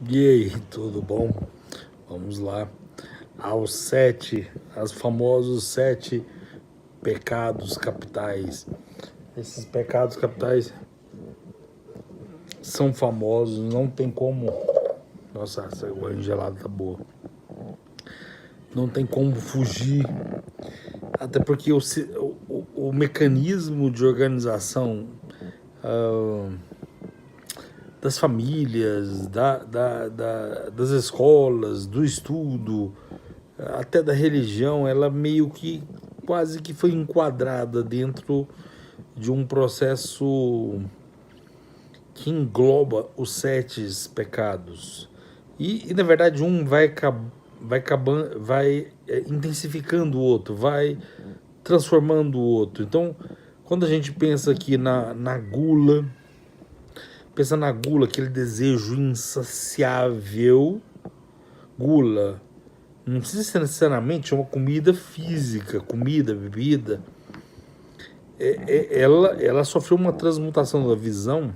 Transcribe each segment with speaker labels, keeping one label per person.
Speaker 1: E aí, tudo bom? Vamos lá aos famosos sete pecados capitais. Esses pecados capitais são famosos, não tem como. Nossa, essa água gelada tá boa. Não tem como fugir, até porque o mecanismo de organização ah, das famílias, das escolas, do estudo, até da religião, ela meio que quase que foi enquadrada dentro de um processo que engloba os sete pecados. E na verdade, um vai intensificando o outro, vai transformando o outro. Então, quando a gente pensa aqui na gula, pensa na gula, aquele desejo insaciável, gula, não precisa ser necessariamente uma comida física, comida, bebida. Ela sofreu uma transmutação da visão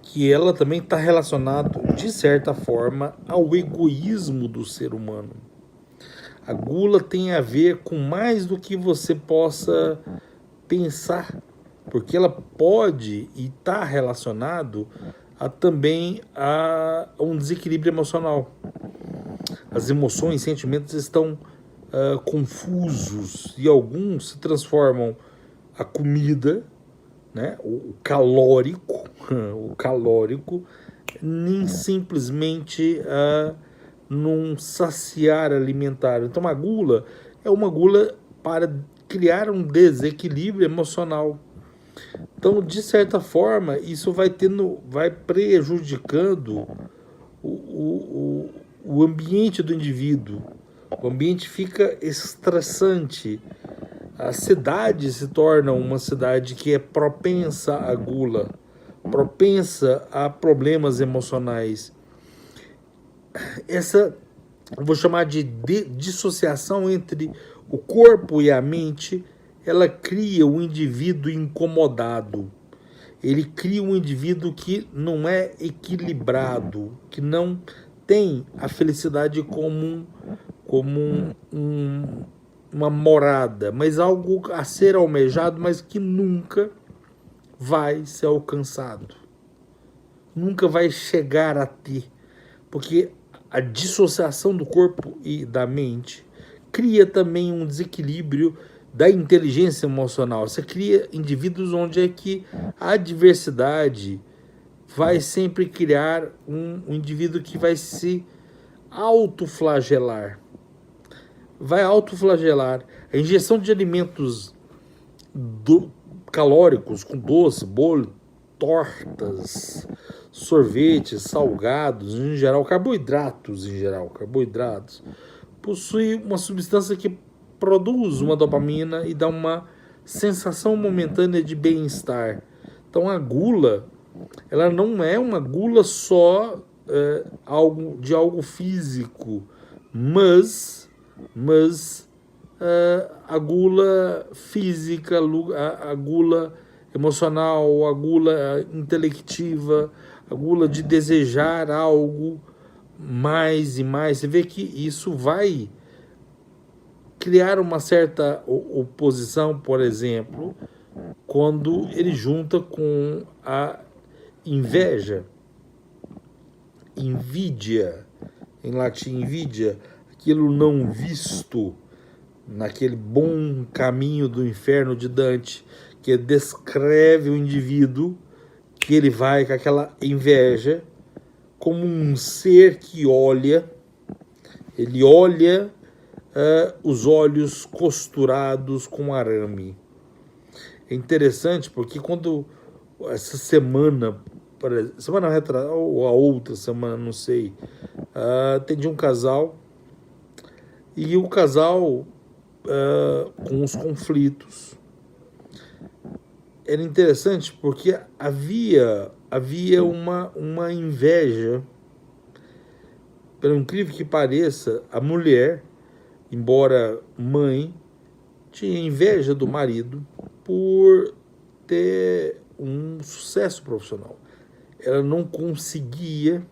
Speaker 1: que ela também está relacionada, de certa forma, ao egoísmo do ser humano. A gula tem a ver com mais do que você possa pensar, porque ela pode e está relacionado também a um desequilíbrio emocional. As emoções, sentimentos estão confusos e alguns se transformam a comida, né, o calórico, o calórico, nem simplesmente num saciar alimentar. Então a gula é uma gula para criar um desequilíbrio emocional. Então, de certa forma, isso vai prejudicando o ambiente do indivíduo. O ambiente fica estressante. A cidade se torna uma cidade que é propensa à gula, propensa a problemas emocionais. Essa, eu vou chamar de dissociação entre o corpo e a mente, ela cria um indivíduo incomodado. Ele cria um indivíduo que não é equilibrado, que não tem a felicidade como uma morada, mas algo a ser almejado, mas que nunca vai ser alcançado. Nunca vai chegar a ter. Porque a dissociação do corpo e da mente cria também um desequilíbrio da inteligência emocional. Você cria indivíduos onde é que a diversidade vai sempre criar um indivíduo que vai se autoflagelar. Vai autoflagelar. A ingestão de alimentos calóricos, com doce, bolo, tortas, sorvetes, salgados, em geral, carboidratos, possui uma substância que produz uma dopamina e dá uma sensação momentânea de bem-estar. Então a gula, ela não é uma gula só algo físico, mas a gula física, a gula emocional, a gula intelectiva, a gula de desejar algo mais e mais. Você vê que isso vai criar uma certa oposição, por exemplo, quando ele junta com a inveja, invídia, em latim invídia, aquilo não visto, naquele bom caminho do inferno de Dante, que descreve o indivíduo que ele vai com aquela inveja como um ser que olha, ele olha os olhos costurados com arame. É interessante porque quando essa semana retrasada, ou a outra semana, não sei, atendi um casal e o casal com os conflitos. Era interessante porque havia uma inveja. Pelo incrível que pareça, a mulher, embora mãe, tinha inveja do marido por ter um sucesso profissional. Ela não conseguia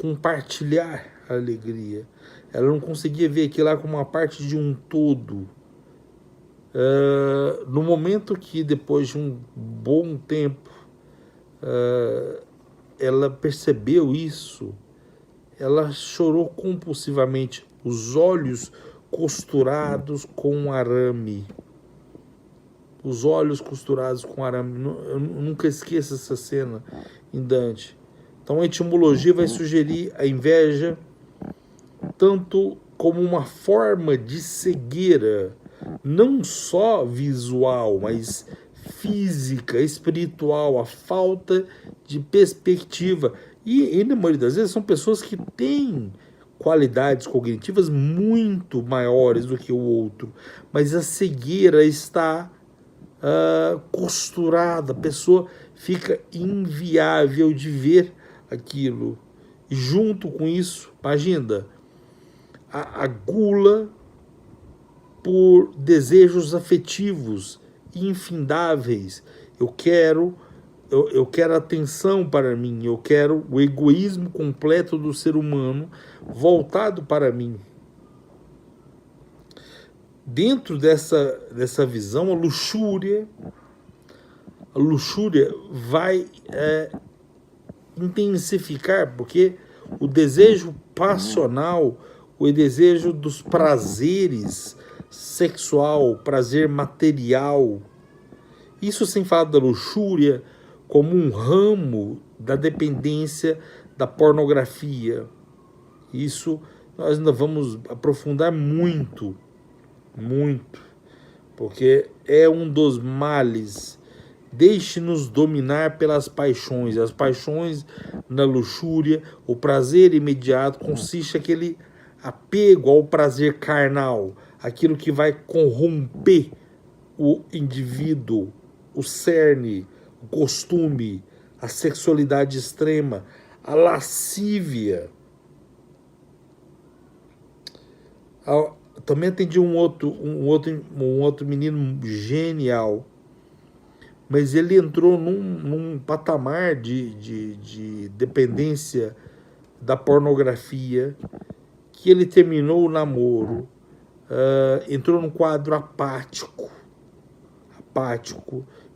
Speaker 1: compartilhar a alegria. Ela não conseguia ver aquilo lá como uma parte de um todo. No momento que, depois de um bom tempo, ela percebeu isso, ela chorou compulsivamente, os olhos costurados com arame. Os olhos costurados com arame. Eu nunca esqueço essa cena em Dante. Então a etimologia vai sugerir a inveja tanto como uma forma de cegueira, não só visual, mas física, espiritual, a falta de perspectiva. E na maioria das vezes são pessoas que têm qualidades cognitivas muito maiores do que o outro, mas a cegueira está costurada, a pessoa fica inviável de ver aquilo. E junto com isso, imagina, a gula por desejos afetivos infindáveis. Eu quero atenção para mim, eu quero o egoísmo completo do ser humano voltado para mim. Dentro dessa visão, a luxúria vai intensificar, porque o desejo passional, o desejo dos prazeres sexual, prazer material, isso sem falar da luxúria como um ramo da dependência da pornografia. Isso nós ainda vamos aprofundar muito, porque é um dos males. Deixe-nos dominar pelas paixões. As paixões na luxúria, o prazer imediato consiste naquele apego ao prazer carnal, aquilo que vai corromper o indivíduo, o cerne, o costume, a sexualidade extrema, a lascívia. Também atendi um outro menino genial, mas ele entrou num patamar de dependência da pornografia, que ele terminou o namoro, entrou num quadro apático,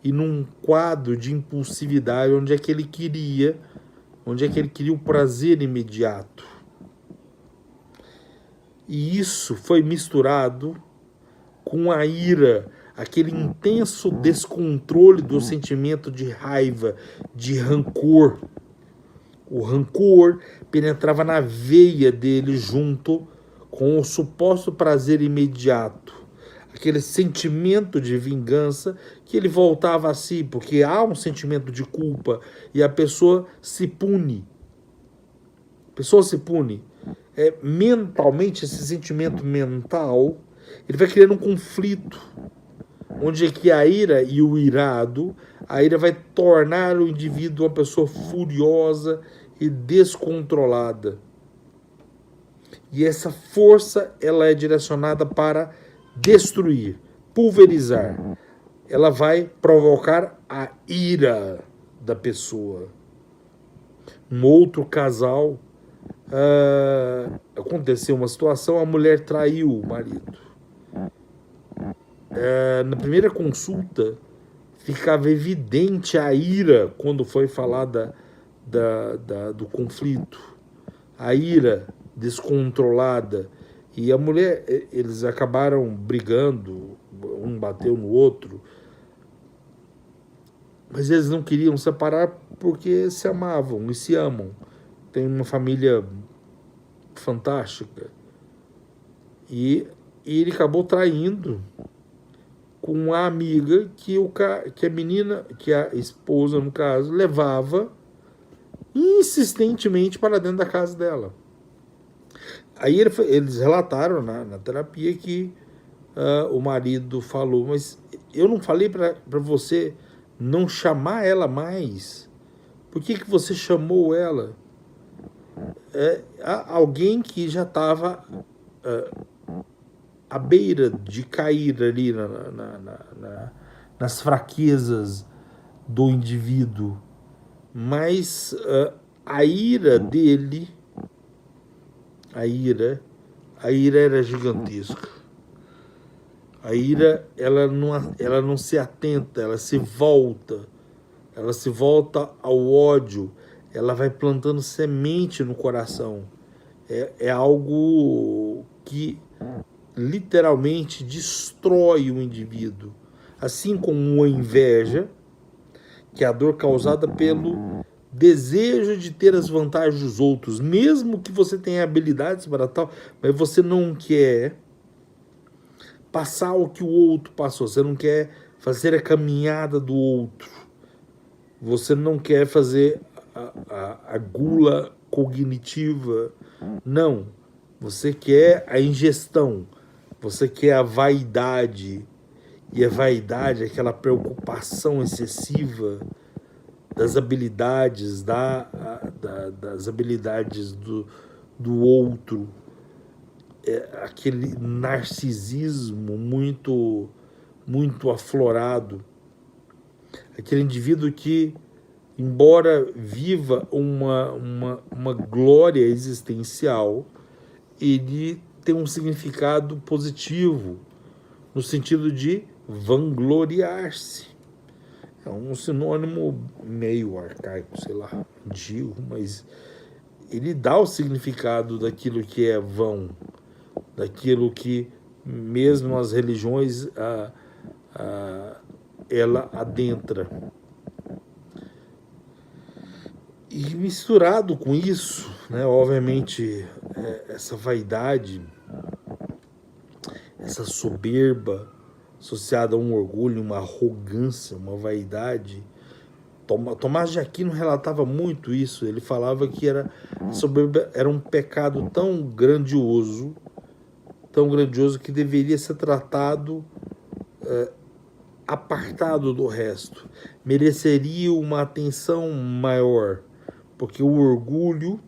Speaker 1: e num quadro de impulsividade, onde é que ele queria o prazer imediato. E isso foi misturado com a ira, aquele intenso descontrole do sentimento de raiva, de rancor. O rancor penetrava na veia dele junto com o suposto prazer imediato. Aquele sentimento de vingança que ele voltava a si, porque há um sentimento de culpa e a pessoa se pune. Mentalmente, esse sentimento mental, ele vai criando um conflito, onde é que a ira e o irado, a ira vai tornar o indivíduo uma pessoa furiosa e descontrolada. E essa força, ela é direcionada para destruir, pulverizar. Ela vai provocar a ira da pessoa. Um outro casal, aconteceu uma situação, a mulher traiu o marido. Na primeira consulta, ficava evidente a ira quando foi falar do conflito. A ira descontrolada. E a mulher, eles acabaram brigando, um bateu no outro, mas eles não queriam separar porque se amavam e se amam. Tem uma família fantástica. E ele acabou traindo com a amiga que a menina, que a esposa, no caso, levava insistentemente para dentro da casa dela. Aí eles relataram na terapia que o marido falou, mas eu não falei para você não chamar ela mais? Por que você chamou ela? Alguém que já estava à beira de cair ali nas fraquezas do indivíduo. Mas a ira dele a ira era gigantesca. A ira, ela não se atenta, ela se volta ao ódio, ela vai plantando semente no coração. É algo que literalmente destrói o indivíduo. Assim como a inveja, que é a dor causada pelo desejo de ter as vantagens dos outros, mesmo que você tenha habilidades para tal, mas você não quer passar o que o outro passou, você não quer fazer a caminhada do outro, você não quer fazer a gula cognitiva, não, você quer a ingestão, você quer a vaidade, e a vaidade é aquela preocupação excessiva das habilidades, das habilidades do outro, aquele narcisismo muito aflorado, aquele indivíduo que, embora viva uma glória existencial, ele tem um significado positivo, no sentido de vangloriar-se. É um sinônimo meio arcaico, sei lá, antigo, mas ele dá o significado daquilo que é vão, daquilo que mesmo as religiões ela adentra. E misturado com isso, né, obviamente, essa vaidade, essa soberba, associada a um orgulho, uma arrogância, uma vaidade. Tomás de Aquino relatava muito isso. Ele falava que a soberba era um pecado tão grandioso que deveria ser tratado apartado do resto. Mereceria uma atenção maior, porque o orgulho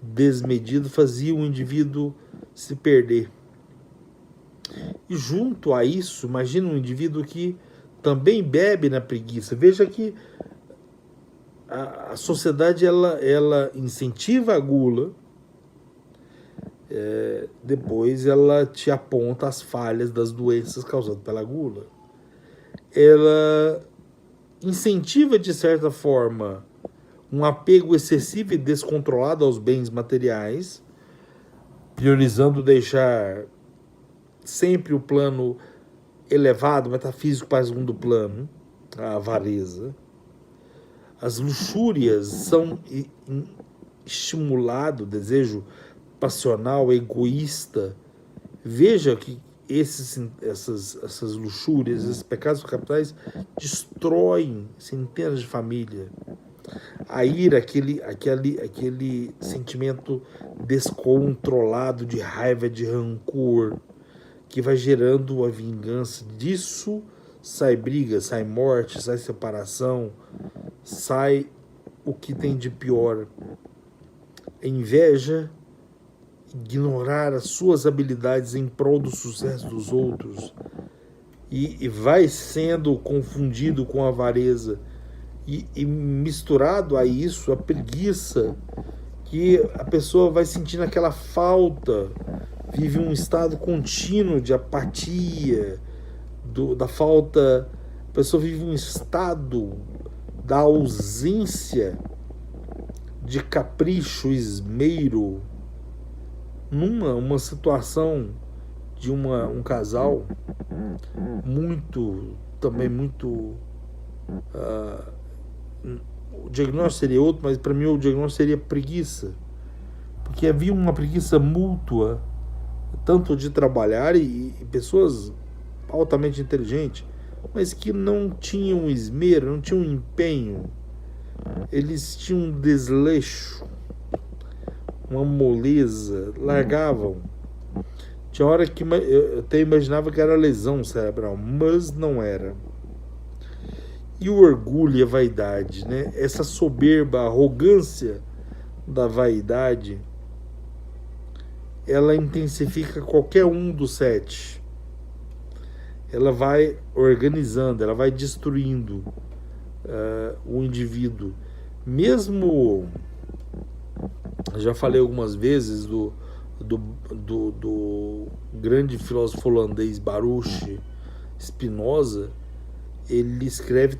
Speaker 1: desmedido fazia o indivíduo se perder. E junto a isso, imagina um indivíduo que também bebe na preguiça. Veja que a sociedade ela incentiva a gula, depois ela te aponta as falhas das doenças causadas pela gula. Ela incentiva, de certa forma, um apego excessivo e descontrolado aos bens materiais, priorizando deixar sempre o plano elevado, metafísico, para segundo plano, a avareza. As luxúrias são estimulado o desejo passional, egoísta. Veja que essas luxúrias, esses pecados capitais destroem centenas de famílias. A ira, aquele sentimento descontrolado de raiva, de rancor, que vai gerando a vingança. Disso sai briga, sai morte, sai separação, sai o que tem de pior. A inveja, ignorar as suas habilidades em prol do sucesso dos outros, e vai sendo confundido com a avareza, e misturado a isso a preguiça, que a pessoa vai sentindo aquela falta, vive um estado contínuo de apatia, da falta, a pessoa vive um estado da ausência de capricho, esmero, numa situação de um casal muito o diagnóstico seria outro, mas para mim o diagnóstico seria preguiça, porque havia uma preguiça mútua, tanto de trabalhar, e pessoas altamente inteligentes, mas que não tinham esmero, não tinham empenho, eles tinham um desleixo, uma moleza, largavam. Tinha hora que eu até imaginava que era lesão cerebral, mas não era. E o orgulho e a vaidade, né? Essa soberba, a arrogância da vaidade, ela intensifica qualquer um dos 7. Ela vai organizando, ela vai destruindo o indivíduo. Mesmo Já falei algumas vezes do grande filósofo holandês Baruch Spinoza. Ele escreveu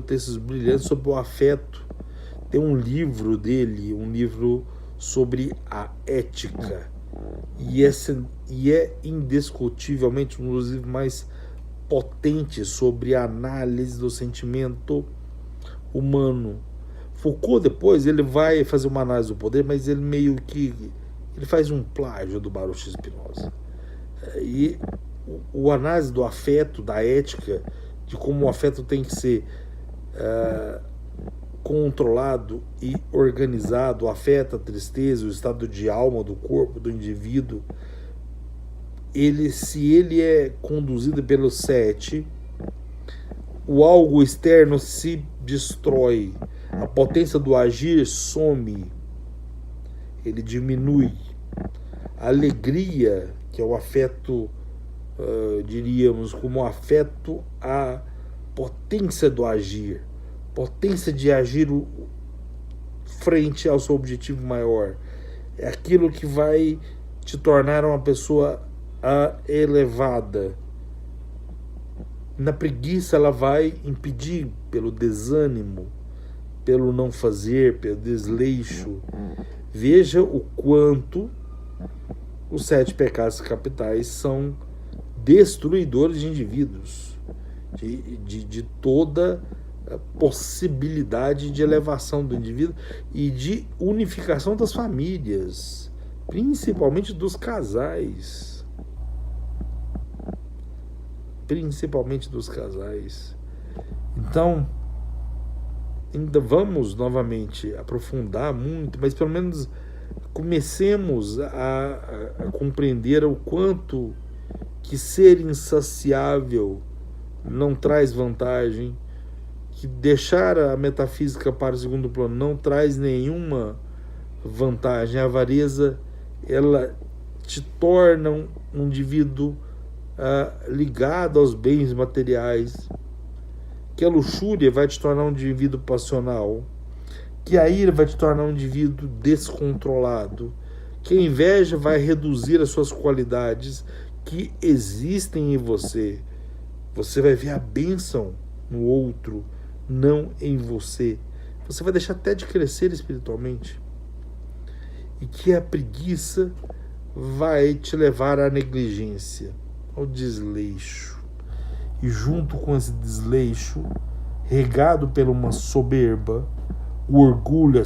Speaker 1: textos brilhantes sobre o afeto. Tem um livro dele, um livro sobre a ética, e é indiscutivelmente um dos livros mais potentes sobre a análise do sentimento humano. Foucault depois ele vai fazer uma análise do poder, mas ele meio que ele faz um plágio do Baruch Spinoza. E o análise do afeto, da ética, de como o afeto tem que ser controlado e organizado, o afeto, a tristeza, o estado de alma do corpo do indivíduo, se ele é conduzido pelo 7, o algo externo se destrói, a potência do agir some, ele diminui. A alegria, que é o afeto, diríamos, como afeto à potência do agir, potência de agir frente ao seu objetivo maior. É aquilo que vai te tornar uma pessoa elevada. Na preguiça ela vai impedir pelo desânimo, pelo não fazer, pelo desleixo. Veja o quanto os 7 pecados capitais são destruidores de indivíduos, de toda a possibilidade de elevação do indivíduo e de unificação das famílias, principalmente dos casais. Principalmente dos casais. Então, ainda vamos novamente aprofundar muito, mas pelo menos comecemos a compreender o quanto que ser insaciável não traz vantagem, que deixar a metafísica para o segundo plano não traz nenhuma vantagem. A avareza, ela te torna um indivíduo ligado aos bens materiais, que a luxúria vai te tornar um indivíduo passional, que a ira vai te tornar um indivíduo descontrolado, que a inveja vai reduzir as suas qualidades que existem em você. Você vai ver a bênção no outro, não em você. Você vai deixar até de crescer espiritualmente. E que a preguiça vai te levar à negligência, ao desleixo. E junto com esse desleixo, regado por uma soberba, o orgulho,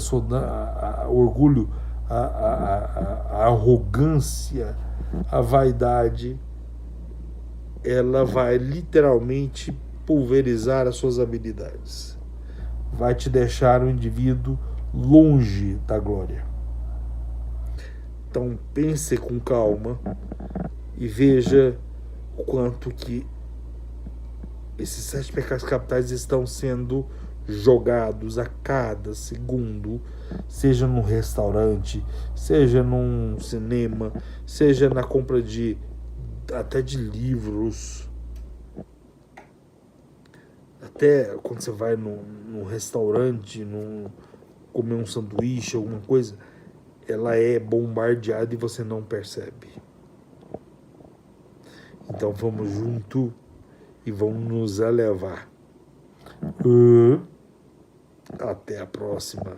Speaker 1: a arrogância, a vaidade, ela vai literalmente pulverizar as suas habilidades. Vai te deixar um indivíduo longe da glória. Então pense com calma e veja o quanto que esses 7 pecados capitais estão sendo jogados a cada segundo, seja num restaurante, seja num cinema, seja na compra até de livros, até quando você vai num restaurante, comer um sanduíche, alguma coisa, ela é bombardeada e você não percebe. Então vamos junto e vamos nos elevar. Até a próxima.